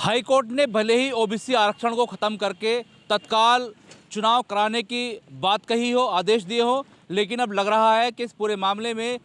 High court ने भले ही OBC आरक्षण को ख़त्म करके तत्काल चुनाव कराने की बात कही हो, आदेश दिए हो, लेकिन अब लग रहा है कि इस पूरे मामले में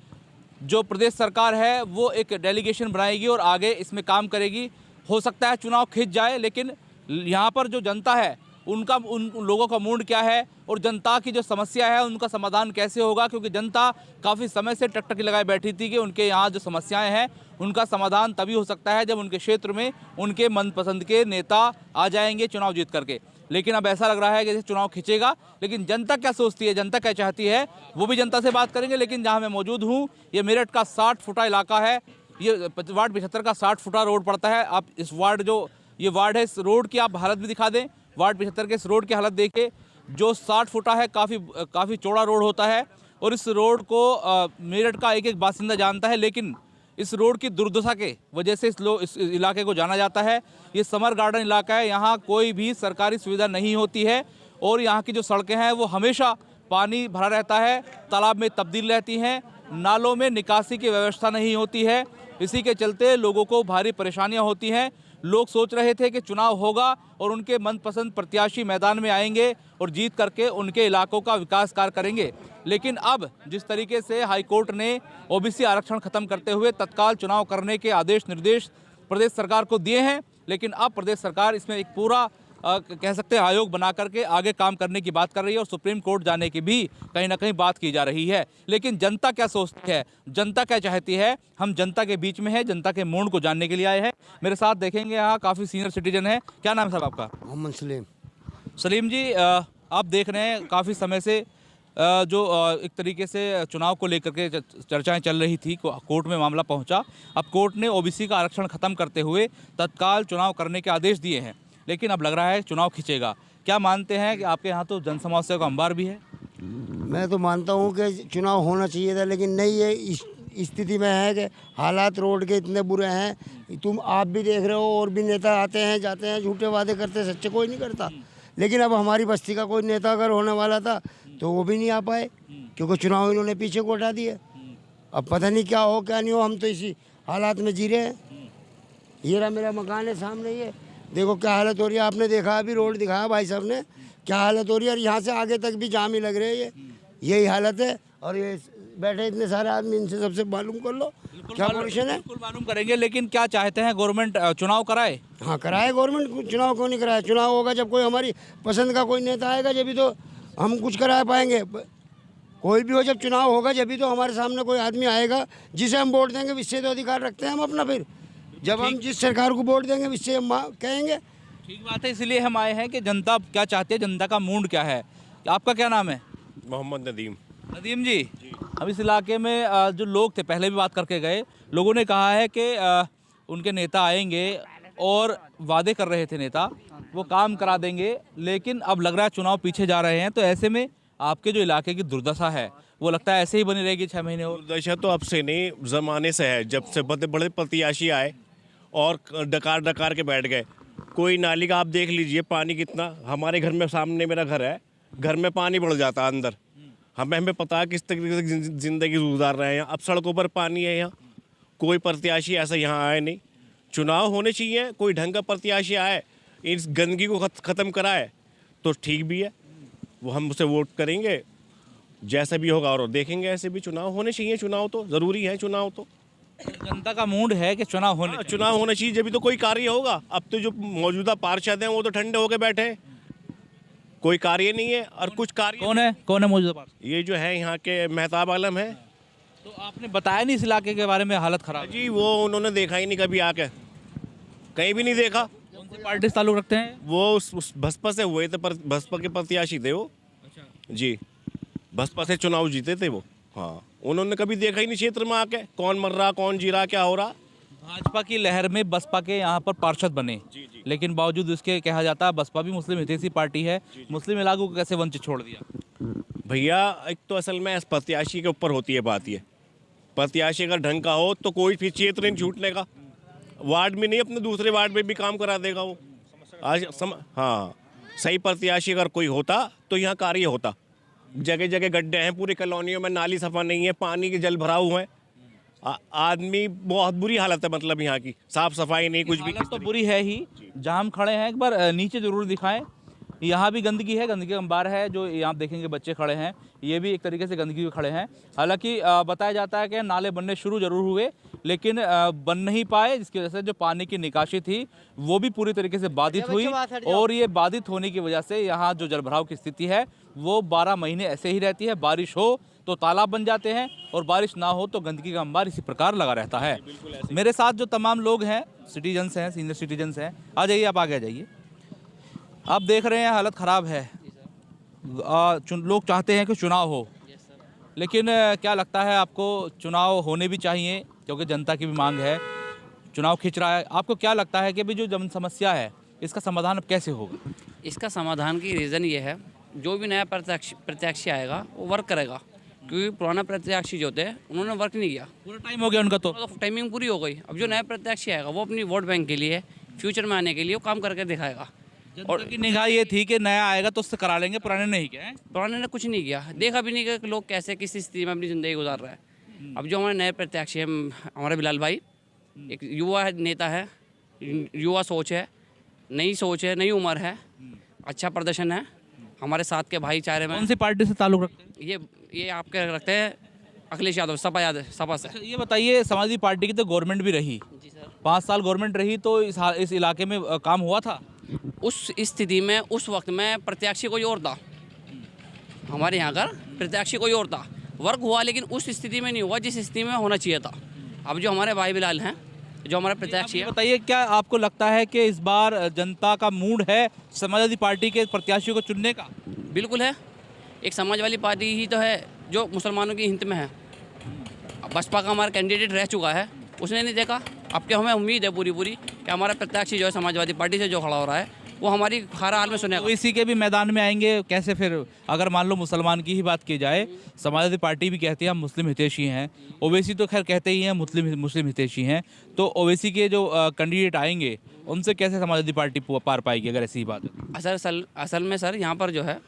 जो प्रदेश सरकार है वो एक डेलीगेशन बनाएगी और आगे इसमें काम करेगी। हो सकता है चुनाव खिंच जाए, लेकिन यहाँ पर जो जनता है उनका उन लोगों का मूड क्या है और जनता की जो समस्या है उनका समाधान कैसे होगा, क्योंकि जनता काफ़ी समय से टकटकी लगाए बैठी थी कि उनके यहाँ जो समस्याएं हैं उनका समाधान तभी हो सकता है जब उनके क्षेत्र में उनके मनपसंद के नेता आ जाएंगे चुनाव जीत करके। लेकिन अब ऐसा लग रहा है कि जैसे चुनाव खिंचेगा, लेकिन जनता क्या सोचती है, जनता क्या चाहती है, वो भी जनता से बात करेंगे। लेकिन जहाँ मैं मौजूद हूँ ये मेरठ का 60 फुटा इलाका है, ये वार्ड 75 का 60 फुटा रोड पड़ता है। आप इस वार्ड जो ये वार्ड है, इस रोड की आप हालत भी दिखा दें। वार्ड 75 के इस रोड की हालत देखिए, जो 60 फुटा है, काफ़ी चौड़ा रोड होता है और इस रोड को मेरठ का एक एक बासिंदा जानता है। लेकिन इस रोड की दुर्दशा के वजह से इस इलाके को जाना जाता है। ये समर गार्डन इलाका है, यहाँ कोई भी सरकारी सुविधा नहीं होती है और यहाँ की जो सड़कें हैं वो हमेशा पानी भरा रहता है, तालाब में तब्दील रहती हैं, नालों में निकासी की व्यवस्था नहीं होती है। इसी के चलते लोगों को भारी परेशानियाँ होती हैं। लोग सोच रहे थे कि चुनाव होगा और उनके मनपसंद प्रत्याशी मैदान में आएंगे और जीत करके उनके इलाकों का विकास कार्य करेंगे। लेकिन अब जिस तरीके से हाईकोर्ट ने ओबीसी आरक्षण खत्म करते हुए तत्काल चुनाव करने के आदेश निर्देश प्रदेश सरकार को दिए हैं, लेकिन अब प्रदेश सरकार इसमें एक पूरा कह सकते हैं आयोग बना करके आगे काम करने की बात कर रही है और सुप्रीम कोर्ट जाने की भी कहीं ना कहीं बात की जा रही है। लेकिन जनता क्या सोचती है, जनता क्या चाहती है, हम जनता के बीच में है, जनता के मूड को जानने के लिए आए हैं। मेरे साथ देखेंगे यहाँ काफ़ी सीनियर सिटीजन है। क्या नाम है साहब आपका? मोहम्मद सलीम। सलीम जी, आप देख रहे हैं काफ़ी समय से जो एक तरीके से चुनाव को लेकर के चर्चाएं चल रही थी, कोर्ट में मामला पहुंचा। अब कोर्ट ने ओबीसी का आरक्षण ख़त्म करते हुए तत्काल चुनाव करने के आदेश दिए हैं, लेकिन अब लग रहा है चुनाव खिंचेगा। क्या मानते हैं कि आपके यहाँ तो जन समस्या का अंबार भी है? मैं तो मानता हूँ कि चुनाव होना चाहिए था, लेकिन नहीं, ये इस स्थिति में है कि हालात रोड के इतने बुरे हैं। तुम आप भी देख रहे हो, और भी नेता आते हैं जाते हैं, झूठे वादे करते हैं, सच्चे कोई नहीं करता। लेकिन अब हमारी बस्ती का कोई नेता अगर होने वाला था तो वो भी नहीं आ पाए, क्योंकि चुनाव इन्होंने पीछे को हटा दिए। अब पता नहीं क्या हो क्या नहीं हो, हम तो इसी हालात में जी रहे हैं। ये रहा मेरा मकान है सामने, ये देखो क्या हालत हो रही है। आपने देखा, अभी रोड दिखाया भाई साहब ने, क्या हालत हो रही है। और यहाँ से आगे तक भी जाम ही लग रहे हैं, यही हालत है। और ये बैठे इतने सारे आदमी, इनसे सबसे मालूम कर लो क्या पोजीशन है। बिल्कुल मालूम करेंगे, लेकिन क्या चाहते हैं गवर्नमेंट चुनाव कराए? हाँ कराए गवर्नमेंट, चुनाव क्यों नहीं कराए। चुनाव होगा जब कोई हमारी पसंद का कोई नेता आएगा, जब भी तो हम कुछ करा पाएंगे। कोई भी हो, जब चुनाव होगा जब भी तो हमारे सामने कोई आदमी आएगा जिसे हम वोट देंगे। इससे तो अधिकार रखते हैं हम अपना। फिर जब हम जिस सरकार को वोट देंगे इससे हम कहेंगे। ठीक बात है, इसलिए हम आए हैं कि जनता क्या चाहती है, जनता का मूड क्या है। आपका क्या नाम है? मोहम्मद नदीम। नदीम जी, हम इस इलाके में जो लोग थे, पहले भी बात करके गए, लोगों ने कहा है कि उनके नेता आएंगे और वादे कर रहे थे नेता, वो काम करा देंगे, लेकिन अब लग रहा है चुनाव पीछे जा रहे हैं। तो ऐसे में आपके जो इलाके की दुर्दशा है वो लगता है ऐसे ही बनी रहेगी 6 महीने और? दुर्दशा तो अब से नहीं, ज़माने से है। जब से बड़े बड़े प्रत्याशी आए और डकार डकार के बैठ गए। कोई नाली का आप देख लीजिए, पानी कितना। हमारे घर में सामने मेरा घर है, घर में पानी बढ़ जाता अंदर। हमें पता है किस तरीके से ज़िंदगी गुजार रहे हैं। अब सड़कों पर पानी है यहाँ। कोई प्रत्याशी ऐसा यहाँ आए नहीं। चुनाव होने चाहिए, कोई ढंग का प्रत्याशी आए, इस गंदगी को ख़त्म कराए तो ठीक भी है। वो हम उसे वोट करेंगे जैसा भी होगा और देखेंगे। ऐसे भी चुनाव होने चाहिए, चुनाव तो ज़रूरी है। चुनाव तो जनता का मूड है कि चुनाव होने चाहिए। चुनाव होना चाहिए, जब भी तो कोई कार्य होगा। अब तो जो मौजूदा पार्षद हैं वो तो ठंडे होकर बैठे हैं, कोई कार्य नहीं है। और कुछ कार्य कौन है मौजूदा पार्षद? ये जो है यहाँ के मेहताब आलम है। तो आपने बताया नहीं इस इलाके के बारे में, हालत खराब जी, वो उन्होंने देखा ही नहीं कभी आके, कहीं भी नहीं देखा। कौन सी पार्टी से ताल्लुक रखते हैं? वो उस बसपा से हुए थे, बसपा के प्रत्याशी थे वो। जी, बसपा से चुनाव जीते थे वो। हाँ, उन्होंने कभी देखा ही नहीं क्षेत्र में आके, कौन मर रहा, कौन जी रहा, क्या हो रहा। भाजपा की लहर में बसपा के यहाँ पर पार्षद बने, लेकिन बावजूद इसके कहा जाता है बसपा भी मुस्लिम हितैषी पार्टी है। मुस्लिम इलाकों को कैसे वंचित छोड़ दिया? भैया, एक तो असल में प्रत्याशी के ऊपर होती है बात। ये प्रत्याशी अगर ढंग का हो तो कोई फिर क्षेत्र नहीं छूटने का। वार्ड में नहीं, अपने दूसरे वार्ड में भी काम करा देगा वो। हाँ, सही प्रत्याशी अगर कोई होता तो यहाँ कार्य होता। जगह जगह गड्ढे हैं, पूरी कॉलोनियों में नाली सफा नहीं है, पानी के जल भराव हुए हैं। आदमी बहुत बुरी हालत है, मतलब यहाँ की साफ सफाई नहीं, कुछ भी। हालत तो बुरी है ही। जहाँ हम खड़े हैं एक बार नीचे जरूर दिखाएं, यहाँ भी गंदगी है, गंदगी का अंबार है। जो यहाँ देखेंगे बच्चे खड़े हैं, ये भी एक तरीके से गंदगी में खड़े हैं। हालांकि बताया जाता है कि नाले बनने शुरू जरूर हुए, लेकिन बन नहीं पाए, जिसकी वजह से जो पानी की निकासी थी वो भी पूरी तरीके से बाधित हुई। और ये बाधित होने की वजह से यहाँ जो जलभराव की स्थिति है वो 12 महीने ऐसे ही रहती है। बारिश हो तो तालाब बन जाते हैं और बारिश ना हो तो गंदगी का अंबार इसी प्रकार लगा रहता है। मेरे साथ जो तमाम लोग हैं, सिटीजन्स हैं, सीनियर सिटीजन्स हैं, आ जाइए, आप आगे आ जाइए। आप देख रहे हैं हालत ख़राब है। लोग चाहते हैं कि चुनाव हो, लेकिन क्या लगता है आपको, चुनाव होने भी चाहिए क्योंकि जनता की भी मांग है, चुनाव खिंच रहा है। आपको क्या लगता है कि अभी जो जन समस्या है इसका समाधान अब कैसे होगा? इसका समाधान की रीज़न ये है, जो भी नया प्रत्याशी आएगा वो वर्क करेगा, क्योंकि पुराना प्रत्याशी जो थे उन्होंने वर्क नहीं किया। पूरा टाइम हो गया उनका, तो टाइमिंग पूरी हो गई। अब जो नया प्रत्याशी आएगा वो अपनी वोट बैंक के लिए, फ्यूचर में आने के लिए वो काम करके दिखाएगा। और की निगाह ये थी कि नया आएगा तो उससे करा लेंगे, पुराने नहीं क्या है? पुराने ने कुछ नहीं किया, देखा भी नहीं कि लोग कैसे किस स्थिति में अपनी ज़िंदगी गुजार रहा है। अब जो हमारे नए प्रत्याशी है, हमारे बिलाल भाई, एक युवा नेता है, युवा सोच है, नई सोच है, नई उम्र है, अच्छा प्रदर्शन है। हमारे साथ के भाईचारे में कौन सी पार्टी से ताल्लुक रखते हैं? ये आपके रखते हैं अखिलेश यादव, सपा से। अच्छा, ये बताइए, समाजवादी पार्टी की तो गवर्नमेंट भी रही, जी सर। 5 साल गवर्नमेंट रही, तो इस इलाके में काम हुआ था? उस स्थिति में, उस वक्त में प्रत्याशी कोई और था, हमारे यहाँ का प्रत्याशी कोई और था। वर्क हुआ लेकिन उस स्थिति में नहीं हुआ जिस स्थिति में होना चाहिए था। अब जो हमारे भाई बिलाल हैं, जो हमारे प्रत्याशी है, बताइए, क्या आपको लगता है कि इस बार जनता का मूड है समाजवादी पार्टी के प्रत्याशियों को चुनने का? बिल्कुल है। एक समाजवादी पार्टी ही तो है जो मुसलमानों की हित में है। बसपा का हमारा कैंडिडेट रह चुका है, उसने नहीं देखा। अब क्या हमें उम्मीद है पूरी कि हमारा प्रत्याशी जो है समाजवादी पार्टी से जो खड़ा हो रहा है वो हमारी हर हाल में सुनेगा। तो इसी के भी मैदान में आएंगे कैसे फिर? अगर मान लो मुसलमान की ही बात की जाए, समाजवादी पार्टी भी कहती है हम मुस्लिम हितैषी हैं, ओवैसी तो खैर कहते ही हैं मुस्लिम हितैषी हैं, तो ओवैसी के जो कैंडिडेट आएंगे उनसे कैसे समाजवादी पार्टी पार पाएगी अगर ऐसी ही बात है? असल में सर, यहाँ पर जो है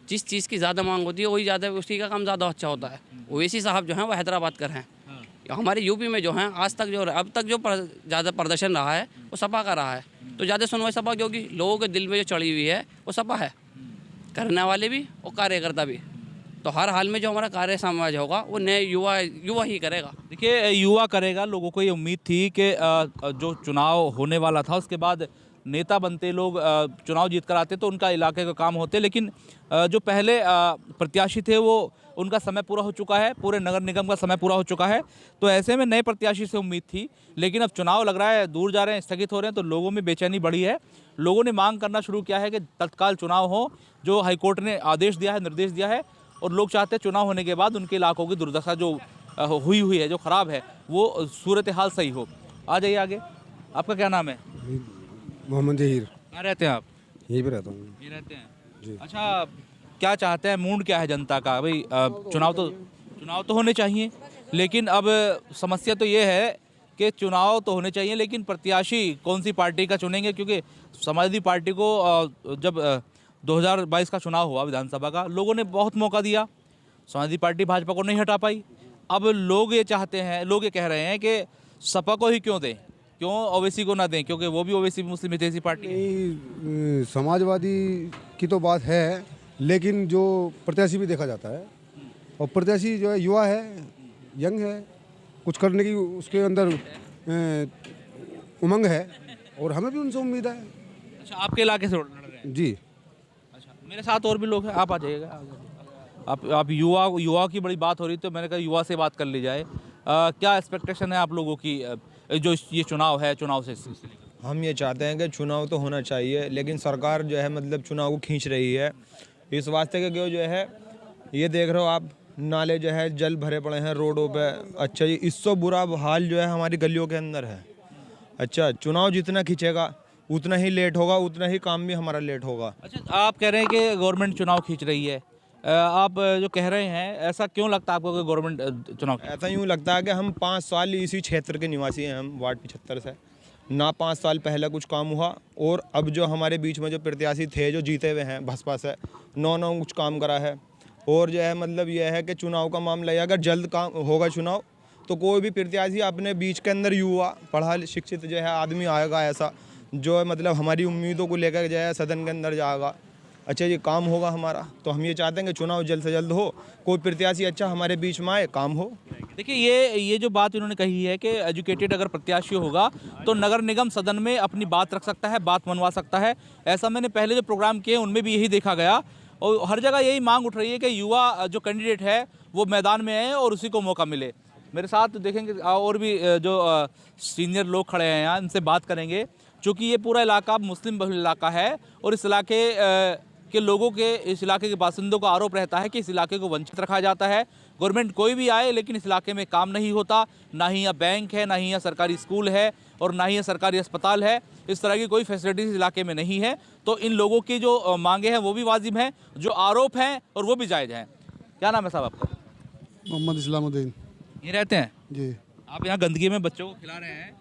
जिस चीज़ की ज़्यादा मांग होती है वही ज़्यादा, उसी का काम ज़्यादा अच्छा होता है। ओवैसी साहब जो हैं वो हैदराबाद कर हैं। हमारे यूपी में जो हैं आज तक जो अब तक जो ज़्यादा प्रदर्शन रहा है वो सपा का रहा है, तो ज़्यादा सुनवाई सपा की होगी। लोगों के दिल में जो चढ़ी हुई है वो सपा है, करने वाले भी और कार्यकर्ता भी। तो हर हाल में जो हमारा कार्य समाज होगा वो नए युवा ही करेगा। देखिए, युवा करेगा। लोगों को ये उम्मीद थी कि जो चुनाव होने वाला था उसके बाद नेता बनते लोग, चुनाव जीत कर आते तो उनका इलाके का काम होते, लेकिन जो पहले प्रत्याशी थे वो उनका समय पूरा हो चुका है, पूरे नगर निगम का समय पूरा हो चुका है। तो ऐसे में नए प्रत्याशी से उम्मीद थी, लेकिन अब चुनाव लग रहा है दूर जा रहे हैं, स्थगित हो रहे हैं, तो लोगों में बेचैनी बढ़ी है। लोगों ने मांग करना शुरू किया है कि तत्काल चुनाव हो, जो हाईकोर्ट ने आदेश दिया है, निर्देश दिया है। और लोग चाहते हैं चुनाव होने के बाद उनके इलाकों की दुर्दशा जो हुई है, जो ख़राब है, वो सूरत हाल सही हो। आ जाइए आगे। आपका क्या नाम है? मोहम्मद जहीर। कहाँ रहते हैं आप? यहीं पे रहता हूँ ये रहते हैं जी। अच्छा, क्या चाहते हैं, मूड क्या है जनता का? भाई चुनाव तो होने चाहिए, लेकिन अब समस्या तो ये है कि चुनाव तो होने चाहिए, लेकिन प्रत्याशी कौन सी पार्टी का चुनेंगे? क्योंकि समाजवादी पार्टी को जब 2022 का चुनाव हुआ विधानसभा का, लोगों ने बहुत मौका दिया, समाजवादी पार्टी भाजपा को नहीं हटा पाई। अब लोग ये चाहते हैं, लोग ये कह रहे हैं कि सपा को ही क्यों दें, क्यों ओवैसी को ना दें, क्योंकि वो भी ओवैसी मुस्लिम हितैषी पार्टी है। नहीं, समाजवादी की तो बात है, लेकिन जो प्रत्याशी भी देखा जाता है, और प्रत्याशी जो है युवा है, यंग है, कुछ करने की उसके अंदर उमंग है, और हमें भी उनसे उम्मीद है। अच्छा, आपके इलाके से लड़ रहे हैं? जी। अच्छा, मेरे साथ और भी लोग हैं, आप आ जाइएगा। आप युवा की बड़ी बात हो रही, तो मैंने कहा युवा से बात कर ली जाए। क्या एक्सपेक्टेशन है आप लोगों की, जो ये चुनाव है, चुनाव से हम ये चाहते हैं कि चुनाव तो होना चाहिए, लेकिन सरकार जो है मतलब चुनाव को खींच रही है इस वास्ते के, जो है ये देख रहे हो आप, नाले जो है जल भरे पड़े हैं रोडों पे। अच्छा जी, इससे बुरा हाल जो है हमारी गलियों के अंदर है। अच्छा, चुनाव जितना खींचेगा उतना ही लेट होगा, उतना ही काम भी हमारा लेट होगा। अच्छा, आप कह रहे हैं कि गवर्नमेंट चुनाव खींच रही है, आप जो कह रहे हैं, ऐसा क्यों लगता है आपको कि गवर्नमेंट चुनाव? ऐसा यूँ लगता है कि हम 5 साल इसी क्षेत्र के निवासी हैं, हम वार्ड 75 से ना 5 साल पहले कुछ काम हुआ, और अब जो हमारे बीच में जो प्रत्याशी थे जो जीते हुए हैं बसपा से, नौ कुछ काम करा है। और जो है मतलब यह है कि चुनाव का मामला है, अगर जल्द काम होगा चुनाव तो कोई भी प्रत्याशी अपने बीच के अंदर युवा पढ़ा शिक्षित जो है आदमी आएगा ऐसा जो है मतलब हमारी उम्मीदों को लेकर जो है सदन के अंदर जाएगा, अच्छा ये काम होगा हमारा। तो हम ये चाहते हैं कि चुनाव जल्द से जल्द हो, कोई प्रत्याशी अच्छा हमारे बीच में आए, काम हो। देखिए ये जो बात इन्होंने कही है कि एजुकेटेड अगर प्रत्याशी होगा तो नगर निगम सदन में अपनी बात रख सकता है, बात मनवा सकता है। ऐसा मैंने पहले जो प्रोग्राम किए उनमें भी यही देखा गया और हर जगह यही मांग उठ रही है कि युवा जो कैंडिडेट है वो मैदान में आए और उसी को मौका मिले। मेरे साथ देखेंगे और भी जो सीनियर लोग खड़े हैं यहाँ, इनसे बात करेंगे। चूँकि ये पूरा इलाका मुस्लिम बहुल इलाका है और इस इलाके के लोगों के, इस इलाके के बासिंदों का आरोप रहता है कि इस इलाके को वंचित रखा जाता है। गवर्नमेंट कोई भी आए लेकिन इस इलाके में काम नहीं होता, ना ही यहाँ बैंक है, ना ही यहाँ सरकारी स्कूल है और ना ही यहाँ सरकारी अस्पताल है। इस तरह की कोई फैसिलिटीज़ इस इलाके में नहीं है। तो इन लोगों की जो मांगे हैं वो भी वाजिब हैं, जो आरोप हैं और वो भी जायज़ हैं। क्या नाम है साहब आपका? मोहम्मद इस्लामुद्दीन ये रहते हैं जी। आप यहाँ गंदगी में बच्चों को खिला रहे हैं,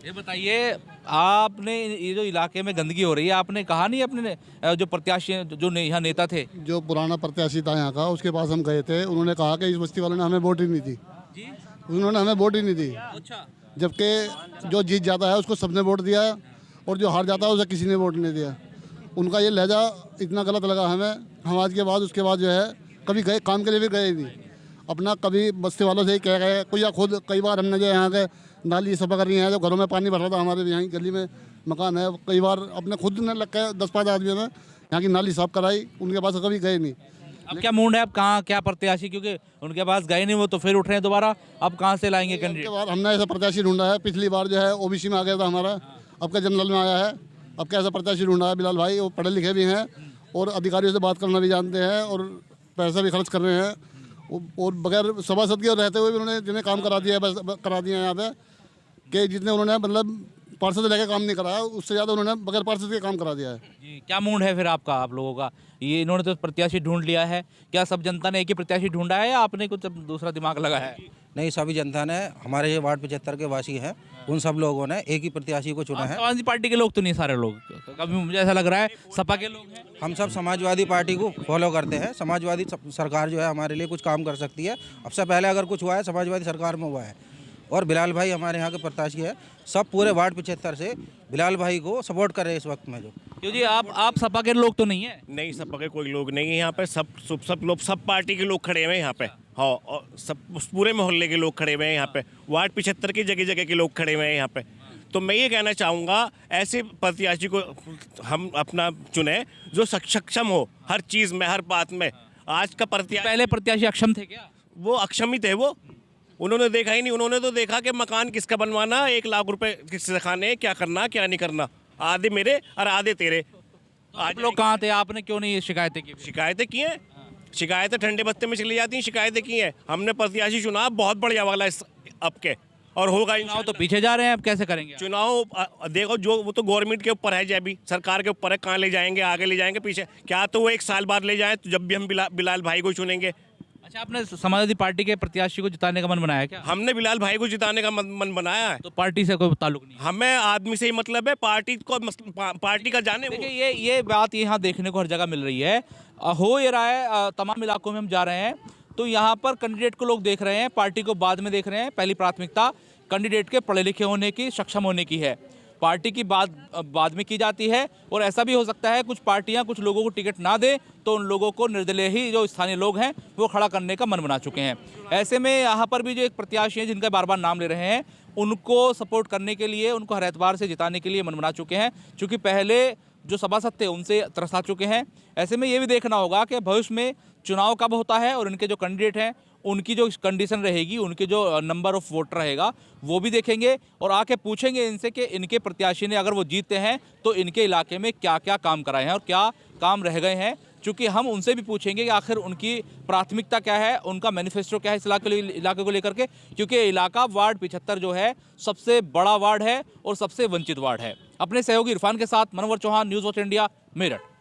ये बताइए आपने ये जो इलाके में गंदगी हो रही है, आपने कहा नहीं अपने जो प्रत्याशी जो यहाँ नेता थे? जो पुराना प्रत्याशी था यहाँ का, उसके पास हम गए थे, उन्होंने कहा कि इस बस्ती वालों ने हमें वोट ही नहीं दी जी? उन्होंने हमें वोट ही नहीं दी। अच्छा, जबकि जो जीत जाता है उसको सबने वोट दिया है और जो हार जाता है उसे किसी ने वोट नहीं दिया। उनका ये लहजा इतना गलत लगा हमें। हम आज के बाद उसके बाद जो है कभी गए काम के लिए भी गए नहीं, अपना कभी बस्ती वालों से ही कह गए कोई, या खुद कई बार हमने जो यहाँ के नाली सफा करनी है, जो घरों में पानी भर रहा था, हमारे यहाँ गली में मकान है, कई बार अपने खुद ने लग के 10-5 आदमियों ने यहाँ की नाली साफ कराई, उनके पास कभी गए नहीं। अब क्या मूड है, अब कहाँ क्या प्रत्याशी, क्योंकि उनके पास गए नहीं वो तो फिर उठ रहे हैं दोबारा, अब कहाँ से लाएंगे उसके कैंडिडेट? बाद हमने ऐसा प्रत्याशी ढूंढा है, पिछली बार जो है ओबीसी में आ गया था हमारा, अब का जनरल में आया है। अब कैसा प्रत्याशी ढूंढा है बिलाल भाई, वो पढ़े लिखे भी हैं और अधिकारियों से बात करना भी जानते हैं और पैसा भी खर्च कर रहे हैं और बगैर सभासद के रहते हुए भी उन्होंने जिन्हें काम करा दिया है, करा दिया है यहाँ पे, कि जितने उन्होंने मतलब पार्षद लेके काम नहीं कराया उससे ज़्यादा उन्होंने बगैर पार्षद के काम करा दिया है। जी, क्या मूड है फिर आपका, आप लोगों का? ये इन्होंने तो प्रत्याशी ढूंढ लिया है, क्या सब जनता ने एक ही प्रत्याशी ढूंढा है या आपने कुछ दूसरा दिमाग लगा है? नहीं, सभी जनता ने, हमारे जो वार्ड 75 के वासी हैं उन सब लोगों ने एक ही प्रत्याशी को चुना है। समाजवादी पार्टी के लोग तो नहीं, सारे लोग, कभी मुझे ऐसा लग रहा है सपा के लोग हैं। हम सब समाजवादी पार्टी को फॉलो करते हैं। समाजवादी सरकार जो है हमारे लिए कुछ काम कर सकती है। अब से पहले अगर कुछ हुआ है समाजवादी सरकार में हुआ है। और बिलाल भाई हमारे यहाँ के प्रत्याशी है, सब पूरे वार्ड 75 से बिलाल भाई को सपोर्ट कर रहे हैं इस वक्त में। जो क्यों जी, आप सपा के लोग तो नहीं है? नहीं, सपा के कोई लोग नहीं है यहाँ पे, सब लोग, सब पार्टी के लोग खड़े हुए हैं यहाँ पे। हाँ, और सब पूरे मोहल्ले के लोग खड़े हुए हैं यहाँ पे, वार्ड 75 की जगह जगह के लोग खड़े हुए हैं यहाँ पे। तो मैं ये कहना चाहूँगा ऐसे प्रत्याशी को हम अपना चुने जो सक्षम हो हर चीज़ में, हर बात में। आज का प्रत्याशी, पहले प्रत्याशी अक्षम थे क्या? वो अक्षम ही थे, वो उन्होंने देखा ही नहीं। उन्होंने तो देखा कि मकान किसका बनवाना, 1 लाख रुपए किससे खाने, क्या करना क्या नहीं करना, आधे मेरे और आधे तेरे। आप लोग कहाँ थे, आपने क्यों नहीं ये शिकायतें की? शिकायतें की हैं, शिकायतें ठंडे बत्ते में चली जाती हैं, शिकायतें की हैं। हमने प्रत्याशी चुनाव बहुत बढ़िया वाला इस अब के, और होगा चुनाव तो पीछे जा रहे हैं, अब कैसे करेंगे? चुनाव देखो, जो वो तो गवर्नमेंट के ऊपर है, जब भी सरकार के ऊपर है, कहाँ ले जाएंगे, आगे ले जाएंगे, पीछे, क्या तो वो 1 साल बाद ले जाएं, तो जब भी हम बिलाल भाई को चुनेंगे। अच्छा, आपने समाजवादी पार्टी के प्रत्याशी को जिताने का मन बनाया क्या? हमने बिलाल भाई को जिताने का मन बनाया है। तो पार्टी से कोई ताल्लुक नहीं है? हमें आदमी से ही मतलब है, पार्टी को पार्टी का जाने। देखिए ये बात यहाँ देखने को हर जगह मिल रही है, हो ये रहा है। तमाम इलाकों में हम जा रहे हैं तो यहाँ पर कैंडिडेट को लोग देख रहे हैं, पार्टी को बाद में देख रहे हैं। पहली प्राथमिकता कैंडिडेट के पढ़े लिखे होने की, सक्षम होने की है, पार्टी की बात बाद में की जाती है। और ऐसा भी हो सकता है कुछ पार्टियां कुछ लोगों को टिकट ना दे तो उन लोगों को निर्दलीय ही जो स्थानीय लोग हैं वो खड़ा करने का मन बना चुके हैं। ऐसे में यहाँ पर भी जो एक प्रत्याशी हैं जिनका बार बार नाम ले रहे हैं, उनको सपोर्ट करने के लिए, उनको हर एतबार से जिताने के लिए मन बना चुके हैं, क्योंकि पहले जो सभासद थे उनसे तरसा चुके हैं। ऐसे में ये भी देखना होगा कि भविष्य में चुनाव कब होता है और इनके जो कैंडिडेट हैं उनकी जो कंडीशन रहेगी, उनके जो नंबर ऑफ वोटर रहेगा वो भी देखेंगे और आके पूछेंगे इनसे कि इनके प्रत्याशी ने अगर वो जीतते हैं तो इनके इलाके में क्या क्या काम कराए हैं और क्या काम रह गए हैं। चूँकि हम उनसे भी पूछेंगे कि आखिर उनकी प्राथमिकता क्या है, उनका मैनिफेस्टो क्या है इस इलाके को लेकर के, क्योंकि इलाका वार्ड 75 जो है सबसे बड़ा वार्ड है और सबसे वंचित वार्ड है। अपने सहयोगी इरफान के साथ Manohar Chauhan, news watch India, Meerut.